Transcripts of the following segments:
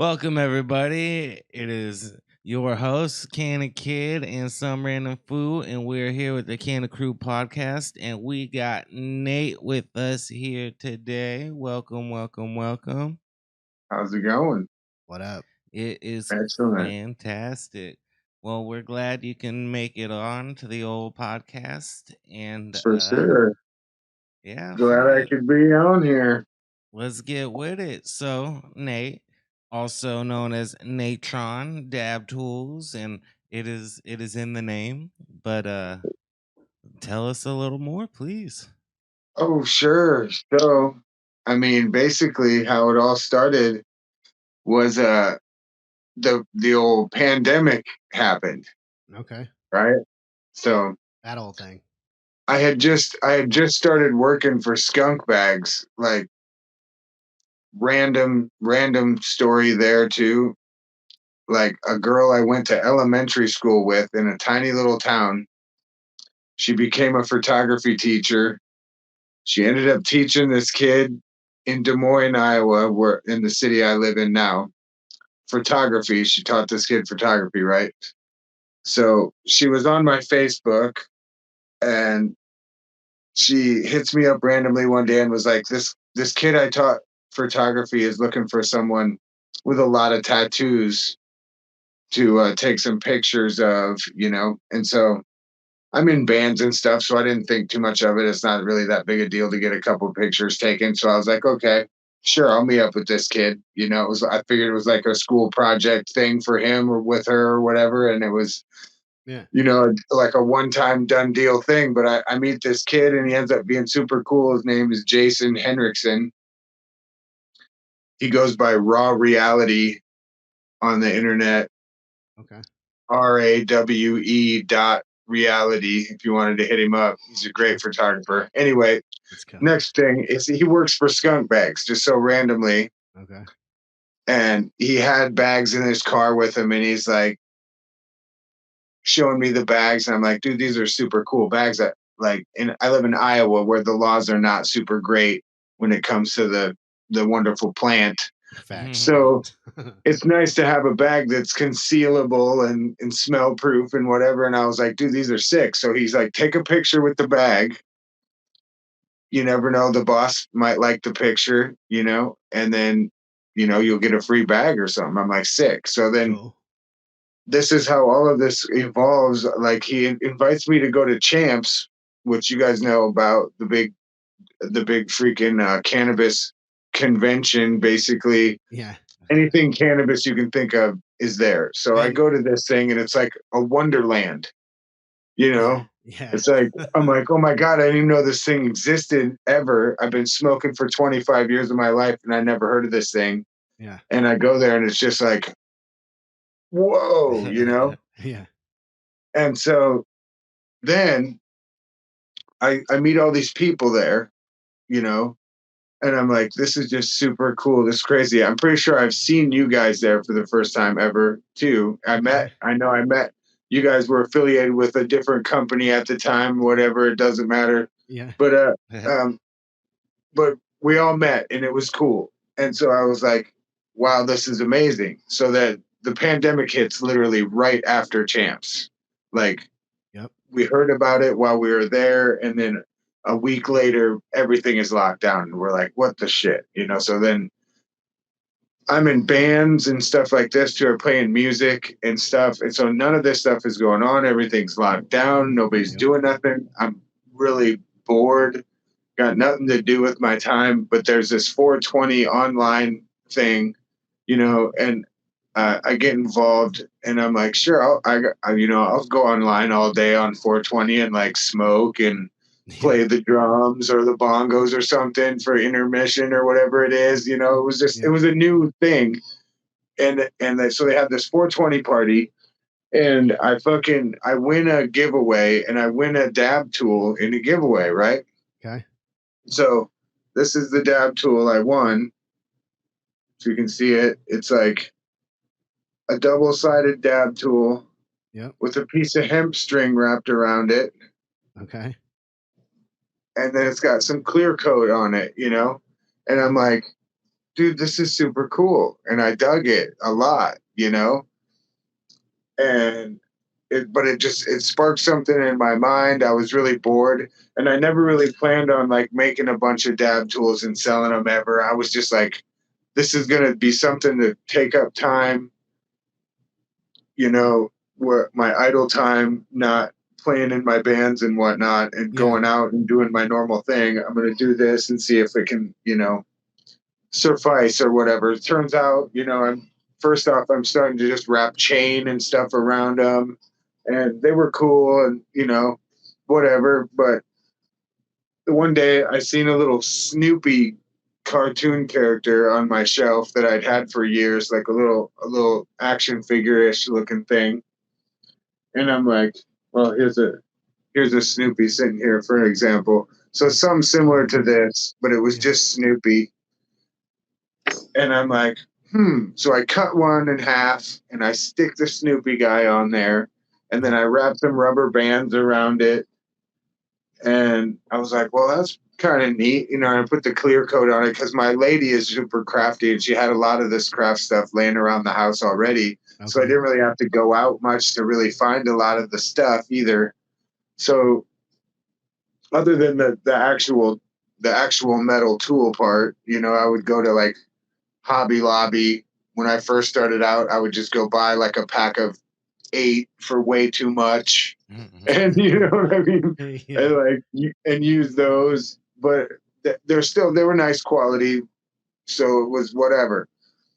Welcome, everybody. It is your host, Can of Kid, and some random food, and we're here with the Can of Crew podcast, and we got Nate with us here today. Welcome, welcome, welcome. How's it going? What up? It is Excellent. fantastic. Well, we're glad you can make it on to the old podcast, and For sure. yeah, Glad fuck I it. could be on here. Let's get with it. So, Nate, also known as N8tronz420toolz, and it is in the name. But tell us a little more, please. Oh, sure. So, basically how it all started was the old pandemic happened, Okay. right? So, That whole thing. I had just started working for skunk bags, like random story there too. Like a girl I went to elementary school with in a tiny little town. She became a photography teacher. She ended up teaching this kid in Des Moines, Iowa, where in the city I live in now, photography. She taught this kid photography, right? So she was on my Facebook and she hits me up randomly one day and was like, this kid I taught photography is looking for someone with a lot of tattoos to take some pictures of. And so I'm in bands and stuff, so I didn't think too much of it. It's not really that big a deal to get a couple pictures taken. So I was like, okay, sure, I'll meet up with this kid. I figured it was like a school project thing for him or with her or whatever. And it was, Yeah. like a one-time done deal thing. But I meet this kid and he ends up being super cool. His name is Jason Henriksen. He goes by Raw Reality on the internet. Okay. RAWE dot reality if you wanted to hit him up. He's a great photographer. Anyway, Let's go. next thing is he works for skunk bags just so randomly. Okay. And he had bags in his car with him and he's like showing me the bags. And I'm like, dude, these are super cool bags that I live in Iowa where the laws are not super great when it comes to the wonderful plant. Facts. So it's nice to have a bag that's concealable and smell proof and whatever. And I was like, dude, these are sick. So he's like, take a picture with the bag. You never know. The boss might like the picture, and then, you'll get a free bag or something. I'm like, sick. So then Cool. this is how all of this evolves. Like he invites me to go to Champs, which you guys know about the big freaking cannabis convention, basically Yeah. anything cannabis you can think of is there. So I And- go to this thing and it's like a wonderland, Yeah. It's like, I'm like, oh my God, I didn't even know this thing existed ever. I've been smoking for 25 years of my life and I never heard of this thing. Yeah. And I go there and it's just like, whoa, Yeah. And so then I meet all these people there, and I'm like, this is just super cool. This is crazy. I'm pretty sure I've seen you guys there for the first time ever, too. I know I met you guys were affiliated with a different company at the time, whatever. It doesn't matter. Yeah. But we all met and it was cool. And so I was like, wow, this is amazing. So that the pandemic hits literally right after Champs. Like, Yep. we heard about it while we were there, and then a week later, everything is locked down. And we're like, what the shit? So then I'm in bands and stuff like this too, are playing music and stuff. And so none of this stuff is going on. Everything's locked down. Nobody's doing nothing. I'm really bored. Got nothing to do with my time. But there's this 420 online thing, and I get involved and I'm like, sure, I'll go online all day on 420 and like smoke and play the drums or the bongos or something for intermission or whatever it is. It was a new thing. So they had this 420 party and I win a giveaway and I win a dab tool in a giveaway, right? Okay. So this is the dab tool I won. So you can see it. It's like a double-sided dab tool with a piece of hemp string wrapped around it. Okay. And then it's got some clear coat on it, And I'm like, dude, this is super cool. And I dug it a lot, and it sparked something in my mind. I was really bored, and I never really planned on like making a bunch of dab tools and selling them ever. I was just like, this is going to be something to take up time, where my idle time, not playing in my bands and whatnot and going out and doing my normal thing. I'm going to do this and see if it can, suffice or whatever. It turns out, first off, I'm starting to just wrap chain and stuff around them, and they were cool and, whatever. But one day I seen a little Snoopy cartoon character on my shelf that I'd had for years, like a little action figure-ish looking thing. And I'm like, well, here's a Snoopy sitting here for an example. So something similar to this, but it was just Snoopy. And I'm like, So I cut one in half and I stick the Snoopy guy on there. And then I wrap some rubber bands around it. And I was like, well, that's kind of neat. And I put the clear coat on it because my lady is super crafty and she had a lot of this craft stuff laying around the house already. Okay. So I didn't really have to go out much to really find a lot of the stuff either. So other than the actual metal tool part, I would go to like Hobby Lobby. When I first started out, I would just go buy like a pack of 8 for way too much. And you know what I mean? And use those, but they were nice quality. So it was whatever.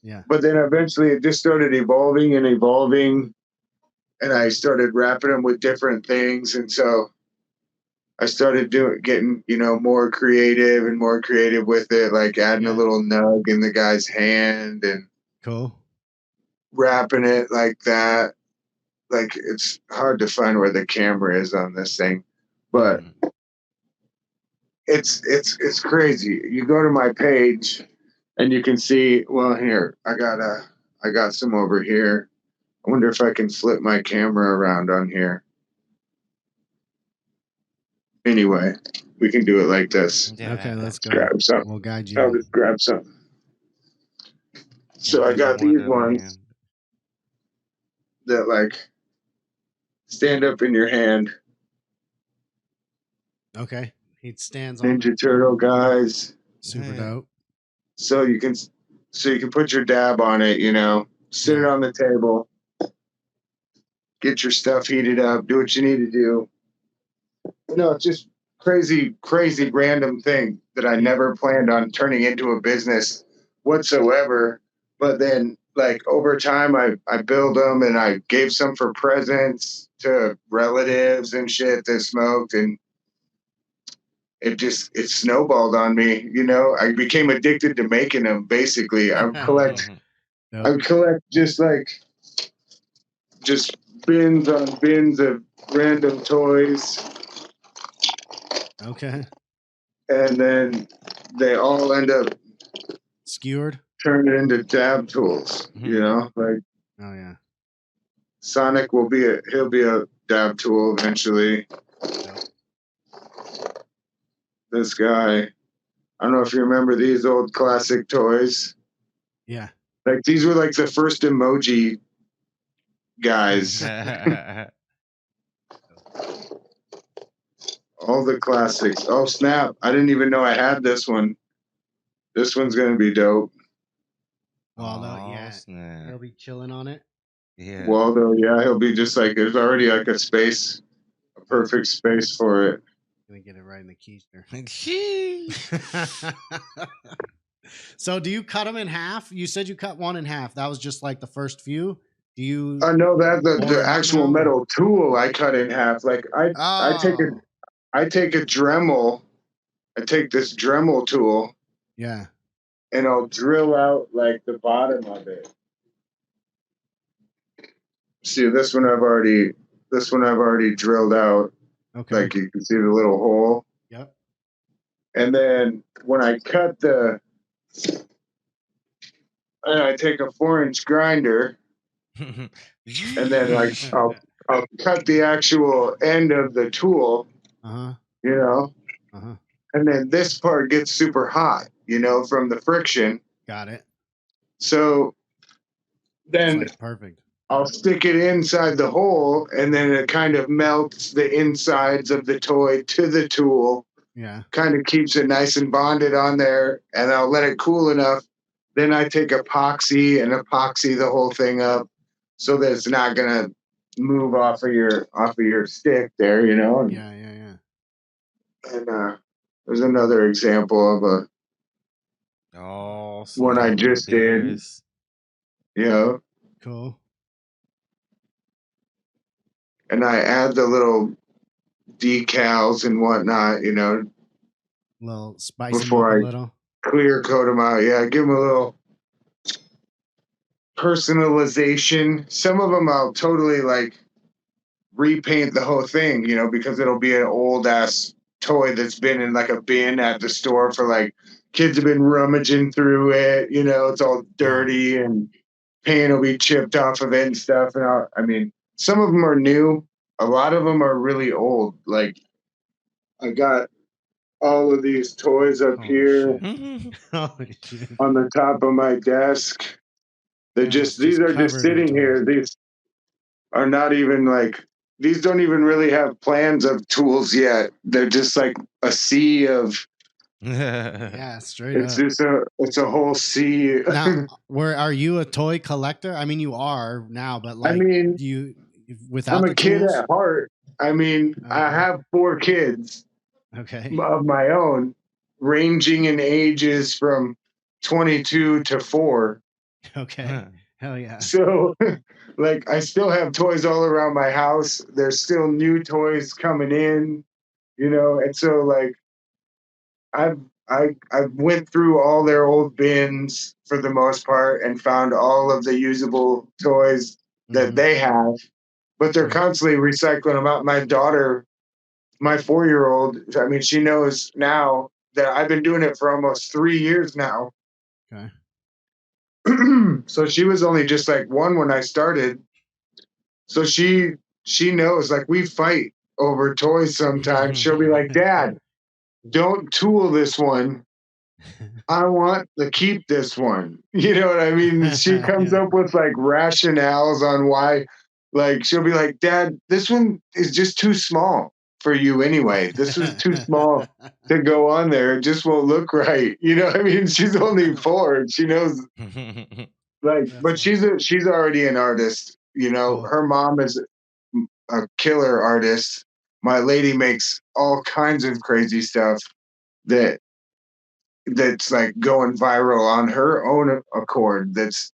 Yeah. But then eventually it just started evolving, and I started wrapping them with different things. And so I started getting, more creative with it, like adding a little nug in the guy's hand and cool, wrapping it like that. Like, it's hard to find where the camera is on this thing, but it's crazy. You go to my page and you can see, well, here, I got some over here. I wonder if I can flip my camera around on here. Anyway, we can do it like this. Yeah. Okay, let's go. Grab some. We'll guide you. I'll just grab some. So I got these ones that like stand up in your hand. Okay, he stands on Ninja Turtle guys. Super dope. So you can put your dab on it, sit it on the table, get your stuff heated up, do what you need to do. It's just crazy random thing that I never planned on turning into a business whatsoever. But then, like, over time, I built them and I gave some for presents to relatives and shit that smoked, and it snowballed on me. I became addicted to making them. Basically, I would collect just bins on bins of random toys. Okay. And then they all end up skewered, turning into dab tools. Like, oh yeah, Sonic he'll be a dab tool eventually. Yep. This guy, I don't know if you remember these old classic toys. Yeah. Like, these were like the first emoji guys. All the classics. Oh, snap. I didn't even know I had this one. This one's going to be dope. Waldo, yeah. Snap. He'll be chilling on it. Yeah. Waldo, yeah. He'll be just like, there's already like a perfect space for it. Gonna get it right in the keister. So do you cut them in half? You said you cut one in half. That was just like the first few. Do you? No, that the actual metal tool I cut in half. Like I take a Dremel. I take this Dremel tool. Yeah. And I'll drill out like the bottom of it. See, this one I've already drilled out. Okay. Like, you can see the little hole. Yep. And then when I cut I take a 4-inch grinder. And then I'll cut the actual end of the tool. Uh-huh. And then this part gets super hot, from the friction. Got it. So It's then like perfect. I'll stick it inside the hole, and then it kind of melts the insides of the toy to the tool. Yeah. Kind of keeps it nice and bonded on there, and I'll let it cool enough. Then I take epoxy and epoxy the whole thing up so that it's not gonna move off of your stick there, you know. Yeah. Yeah. And there's another example of a Oh, one I smoke and just did, mirrors. you know, Cool. and I add the little decals and whatnot, you know, A little spice them up a before I little. clear coat them out. Yeah, give them a little personalization. Some of them I'll totally like repaint the whole thing, you know, because it'll be an old ass toy that's been in like a bin at the store for like kids have been rummaging through it, you know, it's all dirty and paint will be chipped off of it and stuff. And I mean, some of them are new, a lot of them are really old. Like I got all of these toys up Holy here shit. Holy shit. on the top of my desk. They're Yeah, it's these just are just covered in sitting toys. here. These are not even like these don't even really have plans of tools yet. They're just like a sea of Yeah, straight it's up. just it's a whole sea. Now, where are you a toy collector? I mean, you are now, but I like, mean, do you I'm without the a kid tools? at heart. I mean, I Okay. have 4 kids Okay. of my own, ranging in ages from 22 to 4. Okay. Hell yeah. So, like, I still have toys all around my house. There's still new toys coming in, you know, and so like I went through all their old bins for the most part and found all of the usable toys that Mhm. they have, but they're Right. constantly recycling them out. My daughter, my 4-year-old, I mean, she knows now that I've been doing it for almost 3 years now. Okay. So she was only just like 1 when I started. So she knows like we fight over toys sometimes. She'll be like, "Dad, don't tool this one. I want to keep this one." You know what I mean? She comes Yeah. up with like rationales on why, like, she'll be like, "Dad, this one is just too small for you anyway. This is too small to go on there. It just won't look right." You know what I mean? She's only 4. She knows like, That's but awesome. she's already an artist. You know, Cool. her mom is a killer artist. My lady makes all kinds of crazy stuff that that's like going viral on her own accord. That's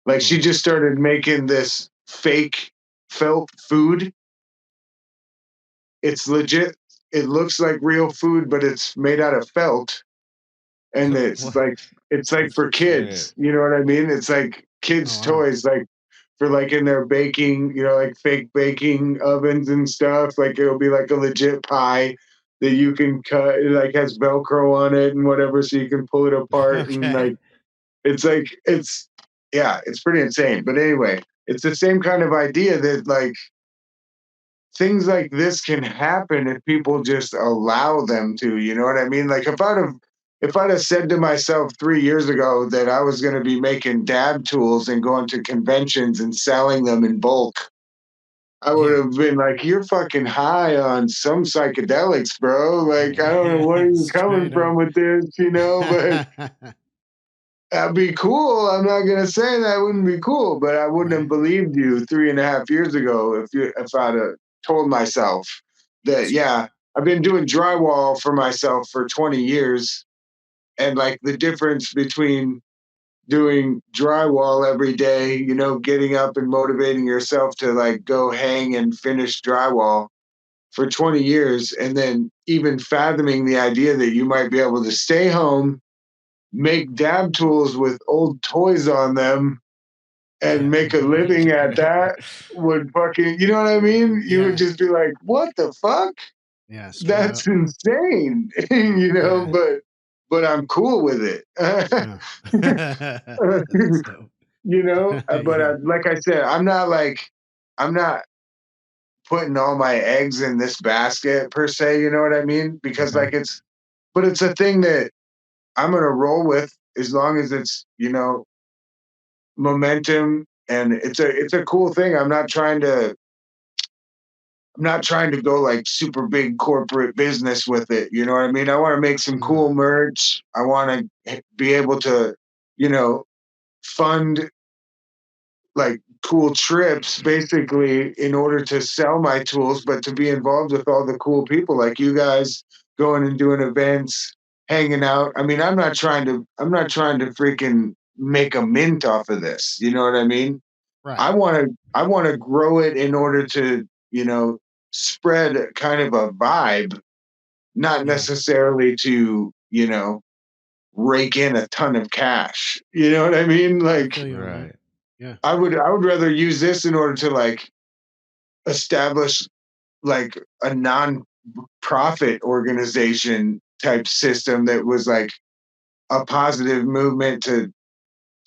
like she Cool. just started making this fake felt food. It's legit. It looks like real food, but it's made out of felt, and What? it's like for Shit. kids. You know what I mean? It's like Oh kids' wow. toys, like for like in their baking, you know, like fake baking ovens and stuff. Like it'll be like a legit pie that you can cut. It like has Velcro on it and whatever, so you can pull it apart and Okay. like it's yeah, it's pretty insane. But anyway, it's the same kind of idea that like things like this can happen if people just allow them to, you know what I mean? Like if I'd have said to myself 3 years ago that I was going to be making dab tools and going to conventions and selling them in bulk, I would Yeah. have been like, "You're fucking high on some psychedelics, bro. Like, I don't know where Yeah. you're coming Straight up. from with this, you know, but that'd be cool. I'm not gonna say that wouldn't be cool, but I wouldn't have Right. believed you 3.5 years ago if I'd have told myself that yeah, I've been doing drywall for myself for 20 years, and like the difference between doing drywall every day, you know, getting up and motivating yourself to like go hang and finish drywall for 20 years, and then even fathoming the idea that you might be able to stay home, make dab tools with old toys on them and Yeah. make a living at that would fucking, you know what I mean? You would Yeah. just be like, what the fuck? Yeah. Straight That's up. insane, you know, Yeah. but I'm cool with it. Yeah. That's dope. You know, but Yeah. like I said, I'm not putting all my eggs in this basket per se, you know what I mean? Because Okay. like but it's a thing that I'm gonna roll with. as long as it's, momentum, and it's a cool thing. I'm not trying to go like super big corporate business with it. You know what I mean? I want to make some No. cool merch. I want to be able to, fund like cool trips basically in order to sell my tools, but to be involved with all the cool people like you guys going and doing events, hanging out. I mean, I'm not trying to freaking make a mint off of this. You know what I mean? Right. I want to grow it in order to, spread kind of a vibe, not Yeah. necessarily to, rake in a ton of cash. You know what I mean? I feel Like you on that. Right. Yeah. I would rather use this in order to like establish like a non-profit organization type system that was like a positive movement to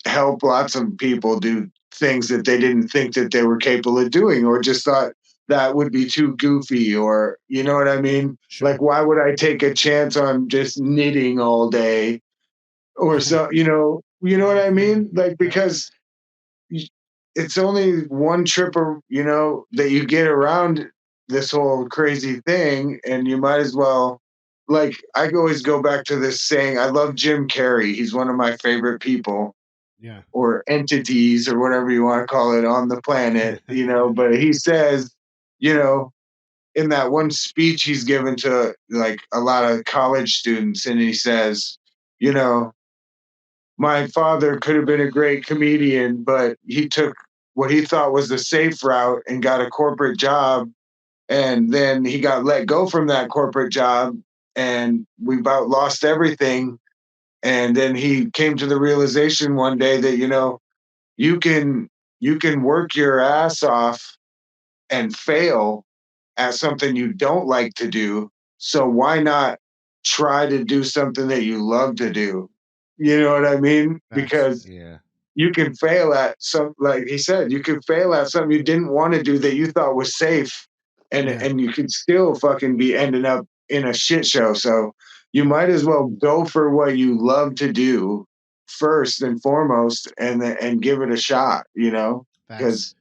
help lots of people do things that they didn't think that they were capable of doing, or just thought that would be too goofy, or you know what I mean? Sure. Like, why would I take a chance on just knitting all day or so, you know what I mean? Like, Yep. because it's only one trip, or that you get around this whole crazy thing, and you might as well. Like, I always go back to this saying. I love Jim Carrey. He's one of my favorite people, Yeah. or entities, or whatever you want to call it, on the planet. But he says, you know, in that one speech he's given to like a lot of college students, and he says, you know, my father could have been a great comedian, but he took what he thought was the safe route and got a corporate job. And then he got let go from that corporate job, and we about lost everything. And then he came to the realization one day that, you can you can work your ass off and fail at something you don't like to do. So why not try to do something that you love to do? You know what I mean? Facts. Because Yeah. you can fail at some, like he said, you can fail at something you didn't want to do that you thought was safe, and Yeah. and you could still fucking be ending up in a shit show. So you might as well go for what you love to do first and foremost, and give it a shot, Facts. because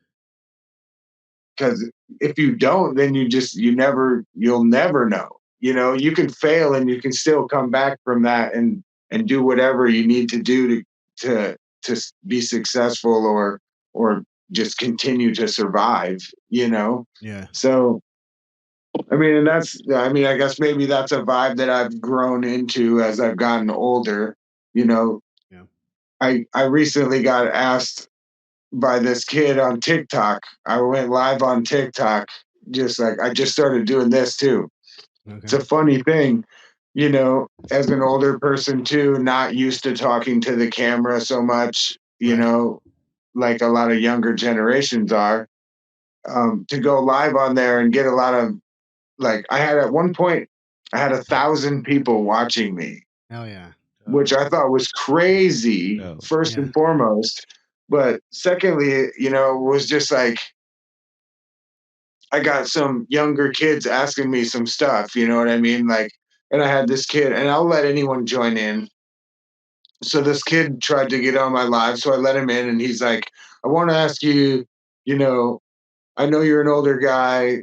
because if you don't, then you'll never know. You can fail, and you can still come back from that, and do whatever you need to do to be successful, or just continue to survive. Yeah. So I mean, I guess maybe that's a vibe that I've grown into as I've gotten older. You know, Yeah. I recently got asked by this kid on TikTok. I went live on TikTok, just like I just started doing this too. It's Okay. a funny thing, as an older person too, not used to talking to the camera so much, Right. like a lot of younger generations are, to go live on there and get a lot of, like, at one point, I had 1,000 people watching me, Hell yeah. which I thought was crazy, Oh. first Yeah. and foremost. But secondly, was just like, I got some younger kids asking me some stuff, you know what I mean? Like, and I had this kid, and I'll let anyone join in. So this kid tried to get on my live, so I let him in, and he's like, I want to ask you, you know, I know you're an older guy,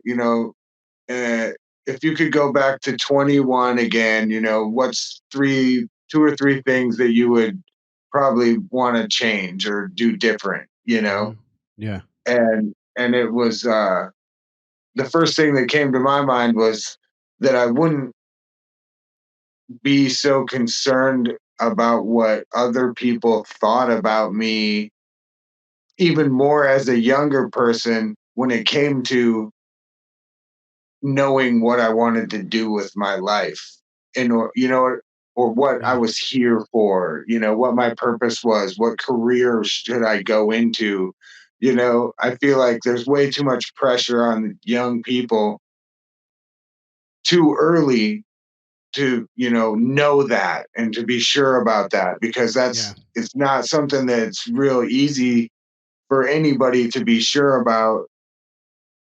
uh, if you could go back to 21 again, what's 2 or 3 things that you would probably want to change or do different, Hmm. Yeah. and it was, the first thing that came to my mind was that I wouldn't be so concerned about what other people thought about me, even more as a younger person, when it came to knowing what I wanted to do with my life, and or what I Yeah. was here for, what my purpose was, what career should I go into. I feel like there's way too much pressure on young people too early to know that, and to be sure about that, because Yeah. it's not something that's real easy for anybody to be sure about,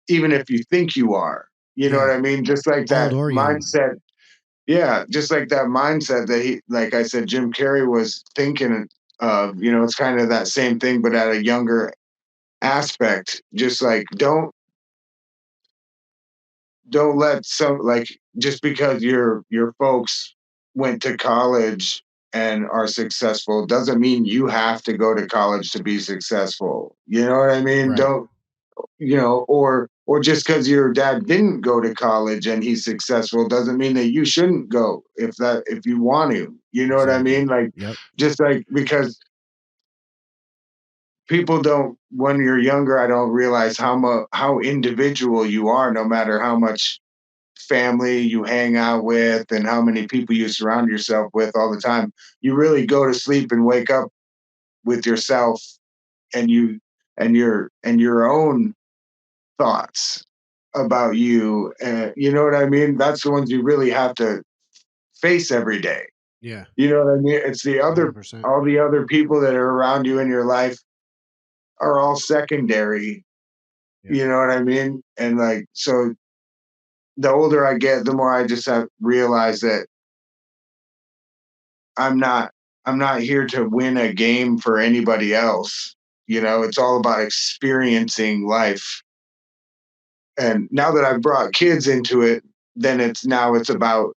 even if you think you are. You know what Yeah. I mean? Just like Old that or young. mindset. Yeah, just like that mindset that he, like I said, Jim Carrey was thinking of, it's kind of that same thing, but at a younger aspect. Just like don't let some, like, just because your folks went to college and are successful doesn't mean you have to go to college to be successful. You know what I mean? Right. Don't, or just because your dad didn't go to college and he's successful doesn't mean that you shouldn't go if you want to. You know what I Exactly. mean? Like, Yep. just like, because people don't, when you're younger, I don't realize how individual you are, no matter how much family you hang out with and how many people you surround yourself with all the time. You really go to sleep and wake up with yourself, and your own thoughts about you, and you know what I mean. That's the ones you really have to face every day. Yeah. You know what I mean? It's the other 100%. all the other people that are around you in your life are all secondary. Yeah. You know what I mean? And like, so the older I get, the more I just have realized that I'm not I'm not here to win a game for anybody else. It's all about experiencing life. And now that I've brought kids into it, then it's about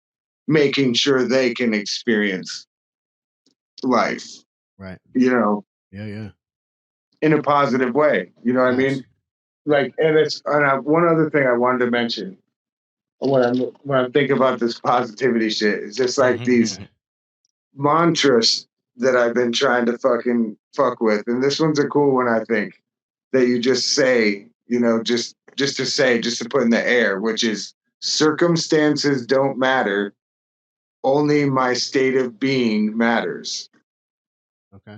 making sure they can experience life, Right. Yeah. Yeah. in a positive way. You know what I mean? Like, one other thing I wanted to mention when I'm thinking about this positivity shit, it's just like these mantras that I've been trying to fucking fuck with. And this one's a cool one, I think, that you just say, just to say, just to put in the air, which is, circumstances don't matter. Only my state of being matters. Okay.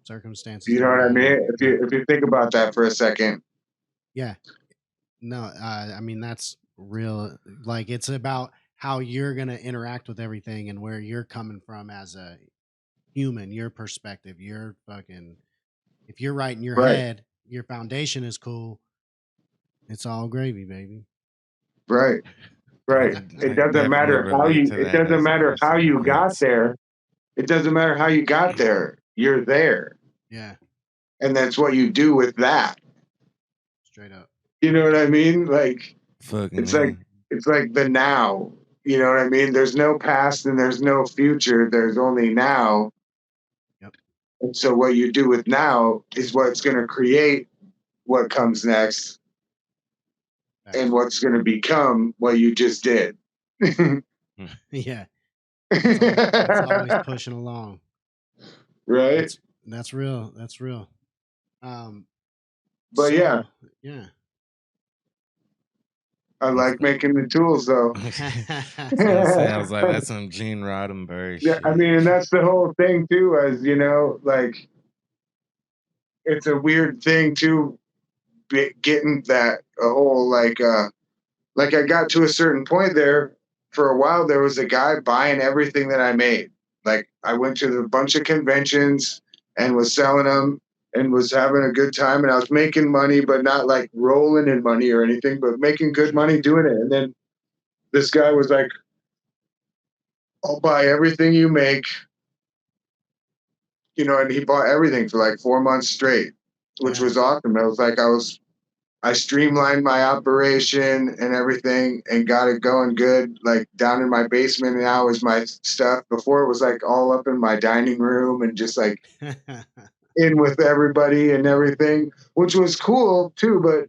Circumstances You know don't what I matter. mean? If you think about that for a second. Yeah. No, I mean, that's real. Like, it's about how you're going to interact with everything and where you're coming from as a human, your perspective, your fucking, if you're right in your Right. head, your foundation is cool. It's all gravy, baby. Right. Right. I It doesn't definitely matter how relate you to it that doesn't as a matter how person. you got there. It doesn't matter how you got there. You're there. Yeah. And that's what you do with that. Straight up. You know what I mean? Like, Fucking it's like it's like the now. You know what I mean? There's no past and there's no future. There's only now. Yep. And so what you do with now is what's going to create what comes next, and what's going to become what you just did. Yeah. It's always pushing along. Right? That's real. That's real. But So, yeah, I like making the tools though. I was like, that's some Gene Roddenberry Yeah, shit. I mean, and that's the whole thing too, as like, it's a weird thing too, getting that a whole, like, I got to a certain point there. For a while, there was a guy buying everything that I made. Like, I went to a bunch of conventions and was selling them and was having a good time, and I was making money, but not like rolling in money or anything, but making good money doing it. And then this guy was like, I'll buy everything you make, and he bought everything for like 4 months straight, which was awesome. I was like, I streamlined my operation and everything and got it going good. Like, down in my basement now is my stuff. Before, it was like all up in my dining room and just like in with everybody and everything, which was cool too. But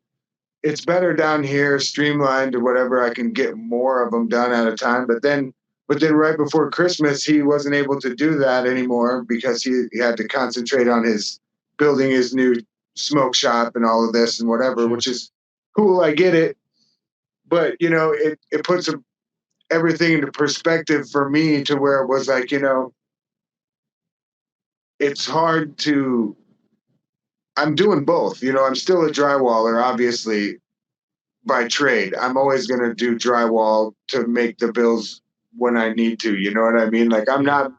it's better down here, streamlined, or whatever. I can get more of them done at a time. But then right before Christmas, he wasn't able to do that anymore because he had to concentrate on his building his new smoke shop and all of this and whatever, which is cool. I get it. But, it puts everything into perspective for me, to where it was like, it's hard to, I'm doing both. I'm still a drywaller, obviously, by trade. I'm always going to do drywall to make the bills when I need to. You know what I mean? Like, I'm not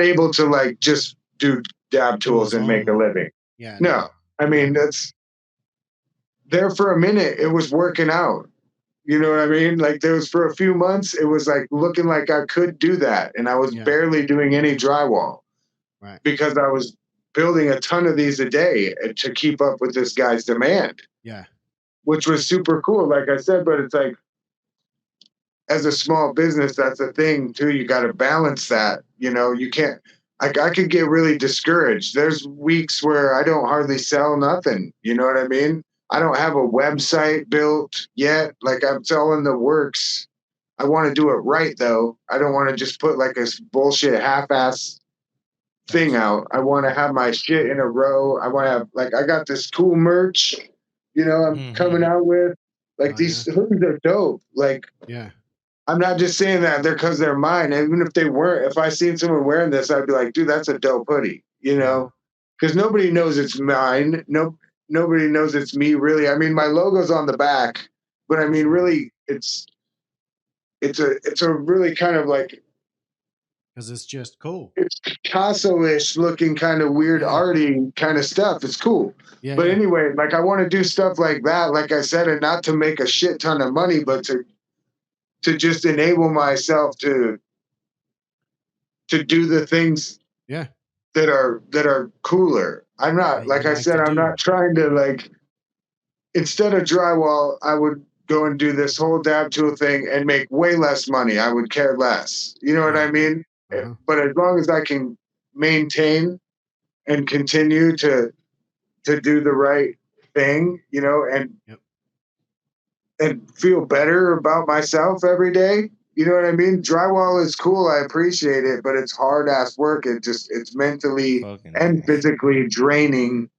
able to, like, just do dab tools and make a living. Yeah. No, I mean, that's there for a minute. It was working out. You know what I mean? Like there was for a few months, it was like looking like I could do that. And I was barely doing any drywall because I was building a ton of these a day to keep up with this guy's demand. Yeah. Which was super cool, like I said, but it's like, as a small business, that's a thing too. You got to balance that. You know, you can't, I could get really discouraged. There's weeks where I don't hardly sell nothing. You know what I mean? I don't have a website built yet. Like I'm selling the works. I want to do it right though. I don't want to just put like a bullshit half-ass thing out. I want to have my shit in a row. I want to have like, I got this cool merch, you know, I'm coming out with. Like these hoodies are dope. Like, I'm not just saying that they're because they're mine. Even if they weren't, if I seen someone wearing this, I'd be like, dude, that's a dope hoodie, you know? Because nobody knows it's mine. Nobody knows it's me, really. I mean, my logo's on the back, but I mean, really, it's a really kind of like, because it's just cool. It's Picasso-ish looking kind of weird arty kind of stuff. It's cool. But anyway, like I want to do stuff like that, like I said, and not to make a shit ton of money, but to just enable myself to do the things that are cooler. I'm not, like I said, I'm not trying to like, instead of drywall, I would go and do this whole dab tool thing and make way less money. I would care less. You know what I mean? But as long as I can maintain and continue to do the right thing, you know, and feel better about myself every day. You know what I mean? Drywall is cool. I appreciate it, but it's hard ass work. It's mentally and physically draining.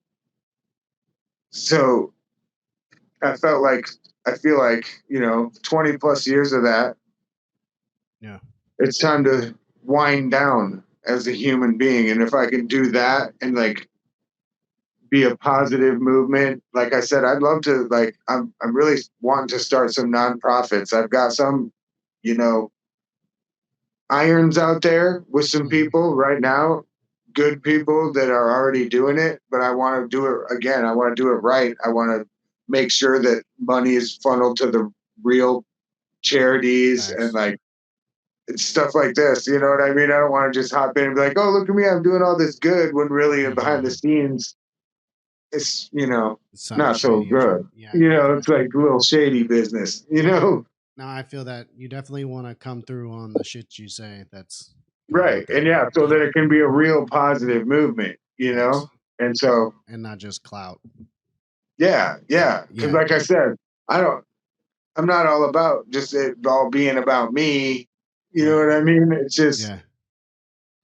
So I feel like, you know, 20 plus years of that. Yeah. It's time to wind down as a human being. And if I can do that and like be a positive movement, like I said, I'd love to, like, I'm really wanting to start some nonprofits. I've got some, you know, irons out there with some people right now, good people that are already doing it, but I want to do it again. I want to do it right. I want to make sure that money is funneled to the real charities and like stuff like this. You know what I mean? I don't want to just hop in and be like, oh, look at me, I'm doing all this good, when really behind the scenes, it's, you know, not so good. You know, it's like a little shady business, you know? No, I feel that you definitely want to come through on the shit you say. That's right. And so that it can be a real positive movement, you know? And so, and not just clout. Yeah. Because like I said, I'm not all about just it all being about me. You know what I mean? It's just,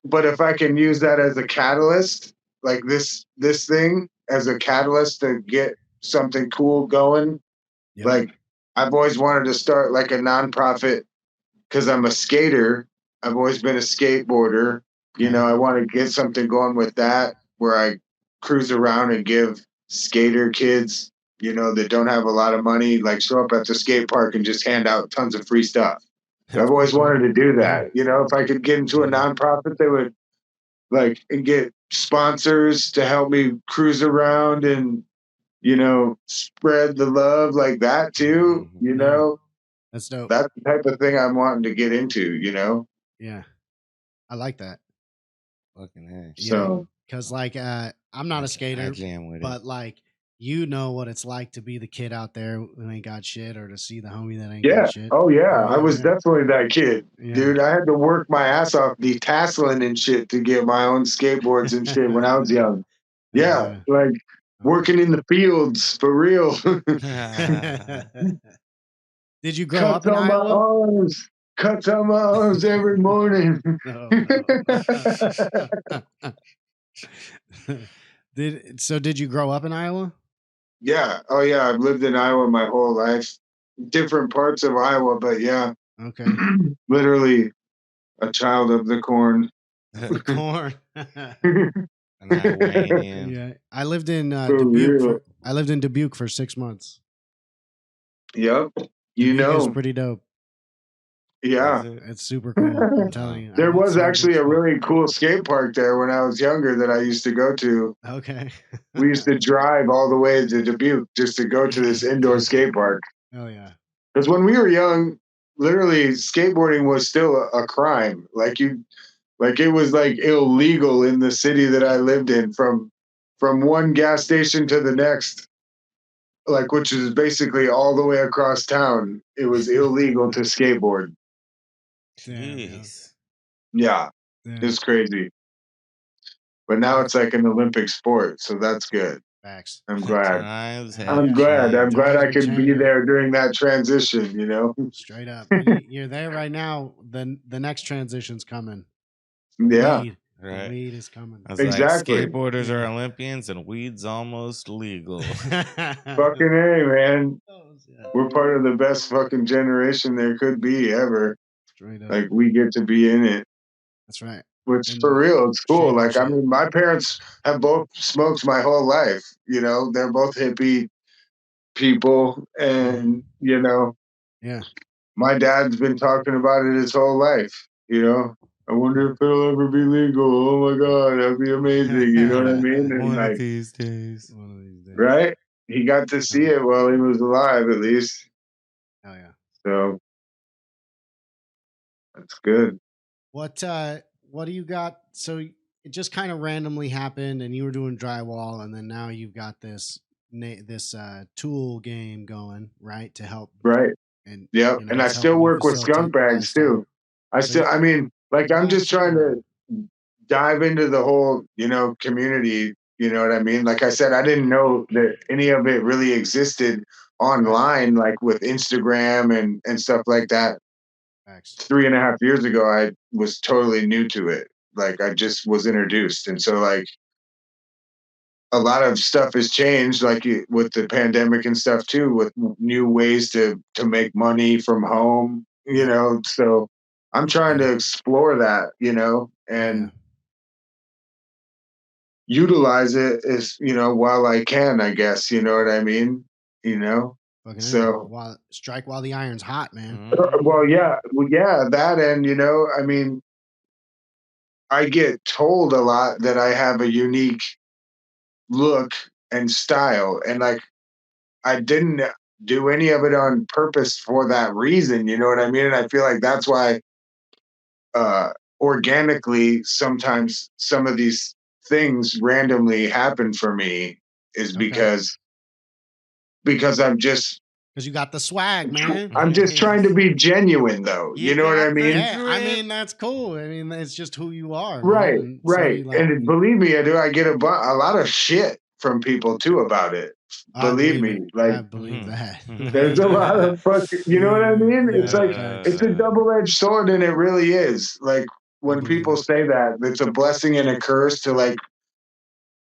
but if I can use that as a catalyst, like this thing as a catalyst to get something cool going, like I've always wanted to start like a nonprofit because I'm a skater. I've always been a skateboarder. You know, I want to get something going with that where I cruise around and give skater kids, you know, that don't have a lot of money, like show up at the skate park and just hand out tons of free stuff. I've always wanted to do that. You know, if I could get into a nonprofit, they would like and get sponsors to help me cruise around and, you know, spread the love like that too. You know, that's dope. That's the type of thing I'm wanting to get into, you know? Yeah. I like that. Fucking heck. So, because like, I'm not a skater, but like, you know what it's like to be the kid out there who ain't got shit, or to see the homie that ain't got shit. Oh yeah. I was definitely that kid, dude. I had to work my ass off detasseling and shit to get my own skateboards and shit when I was young. Like working in the fields for real. Did you grow up in Iowa? Cuts on my arms every morning. Did you grow up in Iowa? Yeah. Oh yeah. I've lived in Iowa my whole life. Different parts of Iowa, but yeah. Okay. Literally a child of the corn. The corn. Yeah. I lived in Dubuque. I lived in Dubuque for 6 months. Yep. It's pretty dope. Yeah. It's super cool. I'm telling you. There was actually a really cool skate park there when I was younger that I used to go to. Okay. We used to drive all the way to Dubuque just to go to this indoor skate park. Oh yeah. Because when we were young, literally skateboarding was still a crime. Like it was like illegal in the city that I lived in from one gas station to the next, like which is basically all the way across town. It was illegal to skateboard. Jeez. Yeah, it's crazy. But now it's like an Olympic sport, so that's good. Facts. I'm glad. Times have I'm glad. I'm changed. glad I Times could have be changed. there during that transition, you know? Straight up. You're there right now. The next transition's coming. Yeah. Weed. Right. The weed is coming. I was Exactly. like, skateboarders are Olympians and weed's almost legal. Fucking A, man. We're part of the best fucking generation there could be ever. Straight up. Like, we get to be in it. That's right. Which, And for real, it's cool. shaping Like, I shit. mean, my parents have both smoked my whole life. You know, they're both hippie people. And, you know, Yeah. my dad's been talking about it his whole life. You know, I wonder if it'll ever be legal. Oh my God, that'd be amazing. You know what I mean? And One like, of these days. One of these days. right? He got to see it while he was alive, at least. Hell yeah. So that's good. What do you got? So it just kind of randomly happened, and you were doing drywall, and then now you've got this tool game going, right, to help. Right. And yeah, you know, and I it's still helping you work with facilitate skunk your bags too. lifestyle. I mean, like I'm Oh, just shit. trying to dive into the whole, you know, community. You know what I mean? Like I said, I didn't know that any of it really existed online, like with Instagram and stuff like that. Facts. 3.5 years ago, I was totally new to it. Like I just was introduced, and so like a lot of stuff has changed, like with the pandemic and stuff too, with new ways to make money from home. You know, so I'm trying to explore that, you know, and utilize it as, you know, while I can, I guess, you know what I mean? You know? Fucking So strike while the iron's hot, man. well, yeah, that, and you know, I mean, I get told a lot that I have a unique look and style, and like I didn't do any of it on purpose for that reason, you know what I mean? And I feel like that's why organically sometimes some of these things randomly happen for me is because I'm just because you got the swag, man. I'm just trying to be genuine, though. You know what I mean? Yeah, I mean that's cool. I mean it's just who you are, right? man. Right. So, like, and believe me, I do. I get a lot of shit from people too about it. Believe me, like I believe that. there's a lot of fucking, you know what I mean? It's like it's a double-edged sword, and it really is. Like when people say that, it's a blessing and a curse to, like,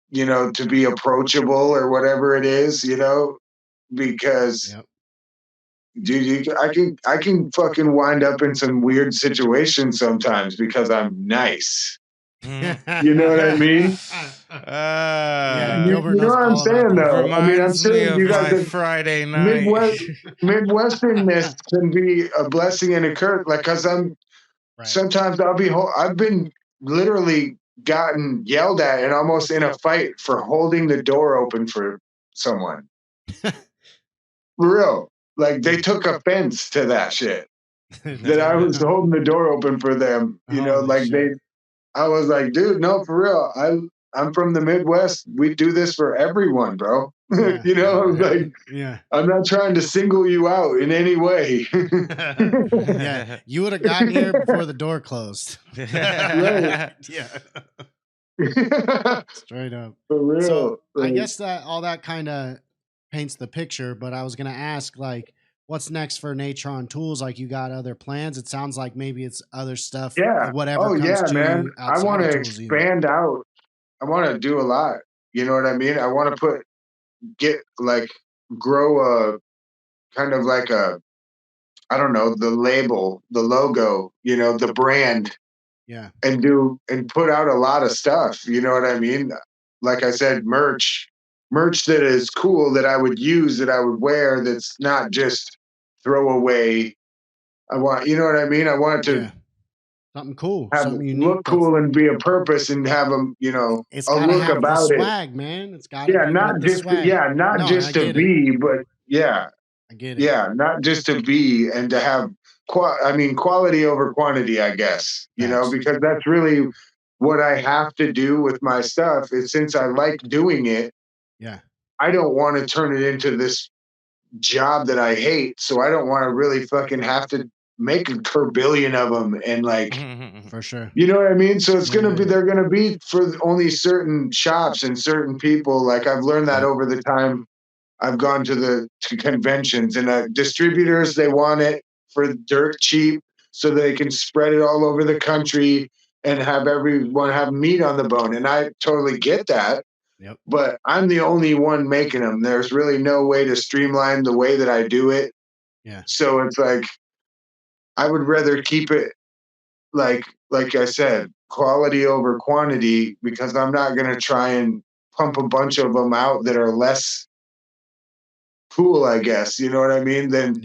you know, to be approachable or whatever it is, you know, because dude, I can fucking wind up in some weird situations sometimes because I'm nice. You know what I mean? Gilbert you know knows what I'm all about saying, that. though. I mean, I'm Reminds me saying of you got my the Friday night. Midwesternness can be a blessing and a curse. Like, cause sometimes I've been literally gotten yelled at and almost in a fight for holding the door open for someone. For real. Like they took offense to that shit. That I was holding the door open for them. You know, like I was like, dude, no, for real. I'm from the Midwest. We do this for everyone, bro. You know, like, I'm not trying to single you out in any way. Yeah, you would have gotten here before the door closed. Right. Straight up. For real. So I Like, guess that all that kind of paints the picture, but I was gonna ask, like, what's next for N8tronz420toolz? Like, you got other plans? It sounds like maybe it's other stuff. yeah. Whatever Oh, comes yeah, to man. you I outside want of to tools, even. expand out. I want to do a lot. You know what I mean? I want to grow a kind of like a, I don't know, the label, the logo, you know, the brand. Yeah. And put out a lot of stuff. You know what I mean? Like I said, merch that is cool, that I would use, that I would wear, that's not just throw away. You know what I mean? I want it to something cool, have something unique, look cool and be a purpose and have them, you know, it's a gotta look have about the it. swag, man. It's gotta be not with the just swag. not No, just I to get it. be, but yeah. I get it. Yeah, not just to be and to have quality over quantity, I guess, Facts. because that's really what I have to do with my stuff is since I like doing it, Yeah. I don't want to turn it into this job that I hate. So I don't want to really fucking have to make a billion of them and like, For sure. you know what I mean? So it's Yeah, they're gonna be for only certain shops and certain people. Like I've learned that over the time I've gone to conventions and distributors, they want it for dirt cheap so they can spread it all over the country and have everyone have meat on the bone. And I totally get that. Yep. But I'm the only one making them. There's really no way to streamline the way that I do it. Yeah. So it's like I would rather keep it like I said, quality over quantity because I'm not going to try and pump a bunch of them out that are less cool, I guess. You know what I mean? Than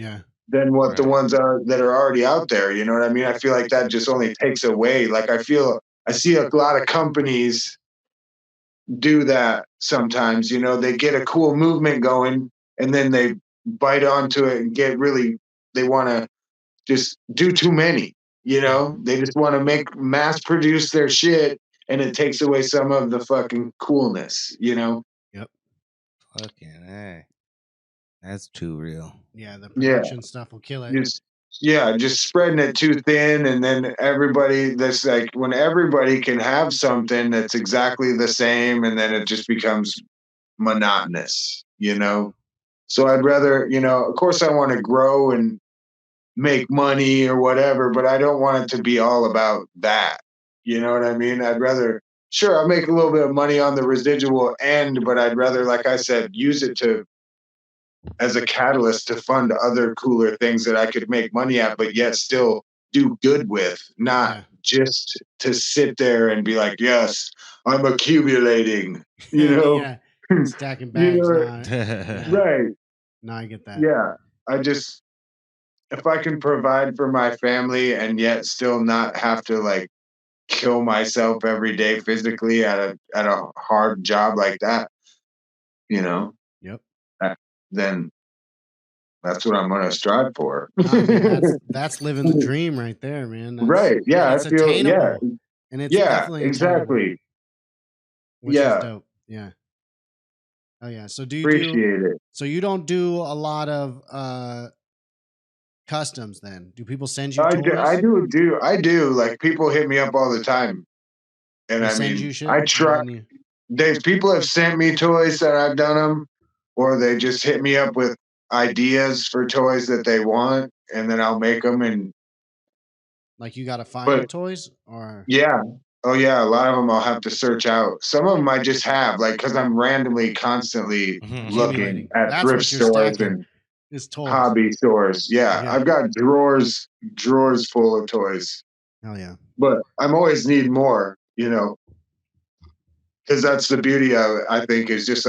what the ones are that are already out there. You know what I mean? I feel like that just only takes away. Like I see a lot of companies do that sometimes. They get a cool movement going and then they bite onto it and they want to just do too many. They just want to mass produce their shit and it takes away some of the fucking coolness. Yep. Fucking hey. That's too real. Yeah, the production stuff will kill it. Just spreading it too thin, and then everybody that's like when everybody can have something that's exactly the same, and then it just becomes monotonous. So I'd rather, of course, I want to grow and make money or whatever, but I don't want it to be all about that. You know what I mean? I'd rather, sure, I'll make a little bit of money on the residual end, but I'd rather, like I said, use it as a catalyst to fund other cooler things that I could make money at, but yet still do good with, not just to sit there and be like, yes, I'm accumulating, Stacking bags. Right. No, I get that. Yeah. If I can provide for my family and yet still not have to like kill myself every day physically at a hard job like that, Yep. then that's what I'm going to strive for. I mean, that's living the dream right there, man. Right. Yeah. It's attainable. And it's definitely exactly. attainable, which is dope. Yeah. Oh yeah. So Appreciate it. So you don't do a lot of customs then? Do people send you toys? I do. Like people hit me up all the time. And they I send mean, you shit, I try. People have sent me toys that I've done them, or they just hit me up with ideas for toys that they want, and then I'll make them. And like you got to find the toys, or oh yeah, a lot of them I'll have to search out. Some of them I just have, like, because I'm randomly, constantly looking at thrift stores and hobby stores. Yeah, I've got drawers full of toys. Hell yeah! But I'm always need more, because that's the beauty of it. I think is just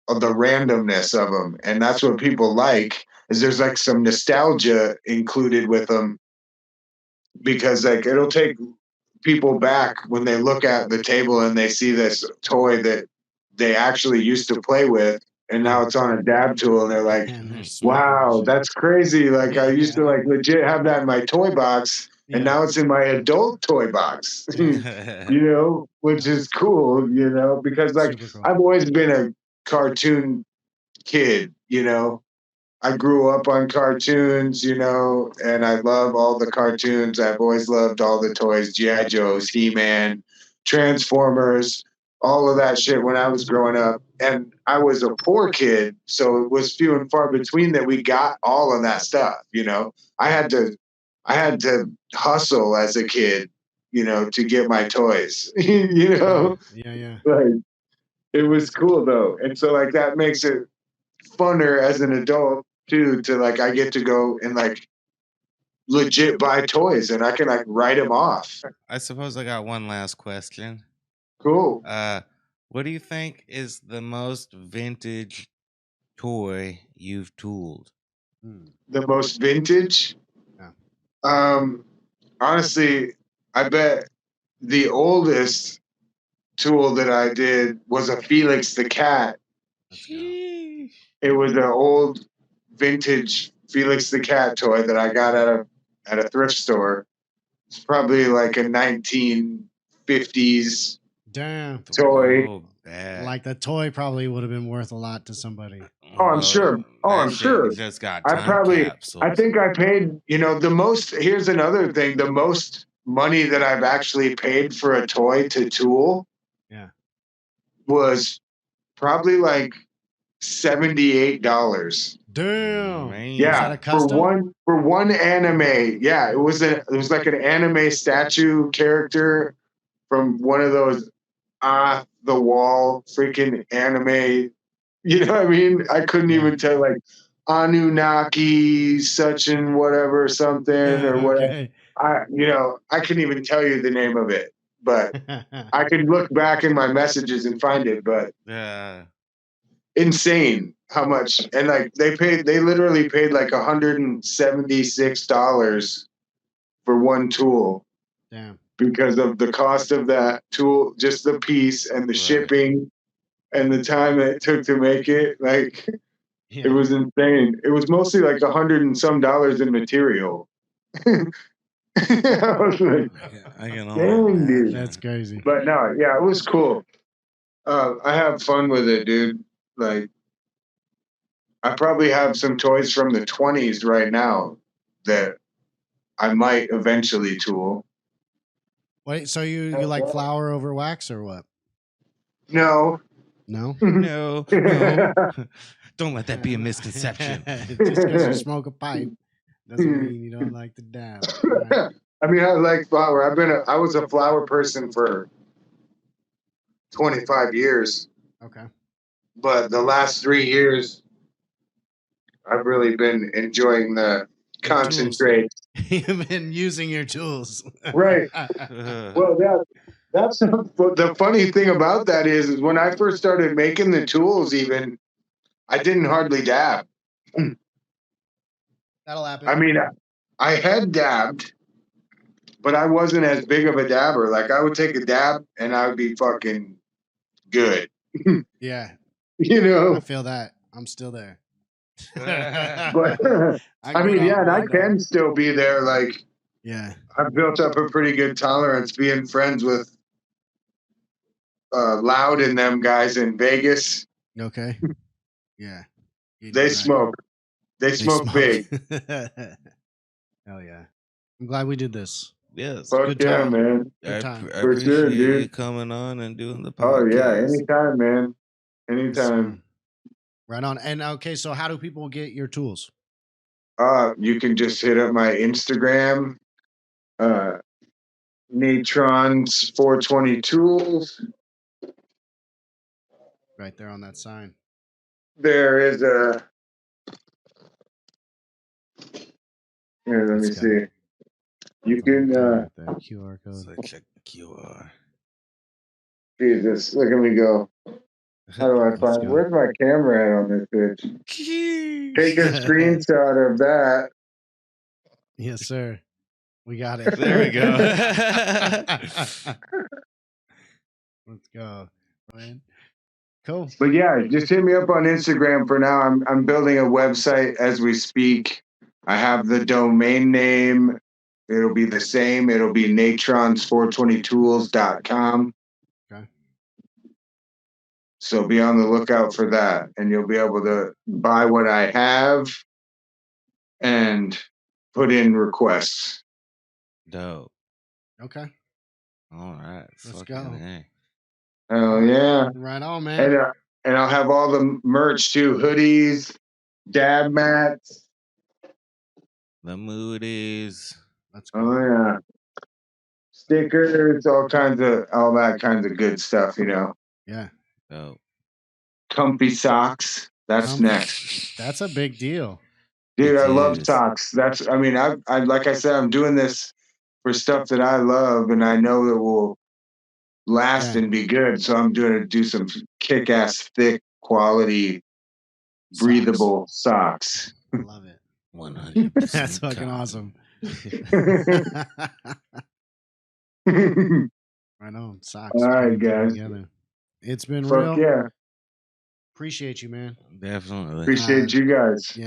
of the randomness of them, and that's what people like. Is there's like some nostalgia included with them, because like it'll take people back when they look at the table and they see this toy that they actually used to play with, and now it's on a dab tool, and they're like, wow, that's crazy. Like I used to like legit have that in my toy box, and now it's in my adult toy box, which is cool, because like cool. I've always been a cartoon kid, I grew up on cartoons, and I love all the cartoons. I've always loved all the toys, G.I. Joes, He-Man, Transformers, all of that shit when I was growing up. And I was a poor kid, so it was few and far between that we got all of that stuff, I had to hustle as a kid, to get my toys, Yeah. Like, it was cool though. And so like that makes it funner as an adult too, to like I get to go and like legit buy toys and I can like write them off. I suppose I got one last question. Cool. What do you think is the most vintage toy you've tooled? The most vintage? Honestly, I bet the oldest tool that I did was a Felix the Cat. It was an old vintage Felix the Cat toy that I got at a thrift store. It's probably like a 1950s Damn. toy. Oh, bad. Like the toy probably would have been worth a lot to somebody. Oh, I'm sure. Oh, that I'm shit sure. Just got I time probably, capsules. I think I paid, the most, here's another thing, the most money that I've actually paid for a toy to tool Yeah. was probably like $78. Damn. Man. Was Yeah, that a custom? for one anime. Yeah, it was like an anime statue character from one of those off the wall freaking anime. You know what I mean? I couldn't even tell, like Anunnaki such and whatever something or whatever. Okay. I couldn't even tell you the name of it, but I could look back in my messages and find it. But Yeah. insane how much, and like they literally paid like $176 for one tool. Damn. Because of the cost of that tool, just the piece and the shipping and the time it took to make it. Like, it was insane. It was mostly like $100 and some in material. I was like, I can dang, dude. That's crazy. But no, yeah, it was cool. I have fun with it, dude. Like, I probably have some toys from the 20s right now that I might eventually tool. Wait, so you like flour over wax or what? No. No? No. Don't let that be a misconception. Just because you smoke a pipe doesn't mean you don't like to dab. Right? I mean, I like flour. I was a flour person for 25 years. Okay. But the last 3 years, I've really been enjoying the concentrate. You've been using your tools. Right. Well, that's the funny thing about that is when I first started making the tools, even I didn't hardly dab. That'll happen. I mean, I had dabbed, but I wasn't as big of a dabber. Like, I would take a dab and I would be fucking good. Yeah. I feel that. I'm still there. But I mean, yeah, and I can still be there. Like, yeah, I've built up a pretty good tolerance being friends with Loud and them guys in Vegas. Okay. Yeah. They smoke. They smoke big. Hell yeah. I'm glad we did this. Yes. Fuck yeah, man. Good time. I For appreciate sure, dude. you coming on and doing the Oh, podcast. yeah. Anytime, man. Anytime. Yes, right on. And okay, so how do people get your tools? You can just hit up my Instagram, N8tronz420toolz. Right there on that sign. There is a. Here, let me see. You can. The QR code. So check the QR. Jesus, look at me go. How do I find? Where's my camera at on this bitch? Take a screenshot of that. Yes, sir. We got it. There we go. Let's go. Man. Cool. But yeah, just hit me up on Instagram for now. I'm building a website as we speak. I have the domain name. It'll be the same. It'll be N8tronz420toolz.com. Okay. So be on the lookout for that, and you'll be able to buy what I have and put in requests. Dope. Okay. All right. Let's go. Oh yeah. Right on, man. And I'll have all the merch too: hoodies, dab mats, the moodies. Let's go. Oh yeah. Stickers, all that kinds of good stuff, Yeah. Dope. Comfy socks. That's next. That's a big deal. Dude, I love socks. I like I said, I'm doing this for stuff that I love and I know that will last and be good. So I'm do some kick-ass, thick, quality, breathable socks. I love it. 100%. That's fucking awesome. Right on. Socks. All right, guys. Together. It's been Fuck real. Yeah. Appreciate you, man. Definitely. Appreciate you guys. Yeah.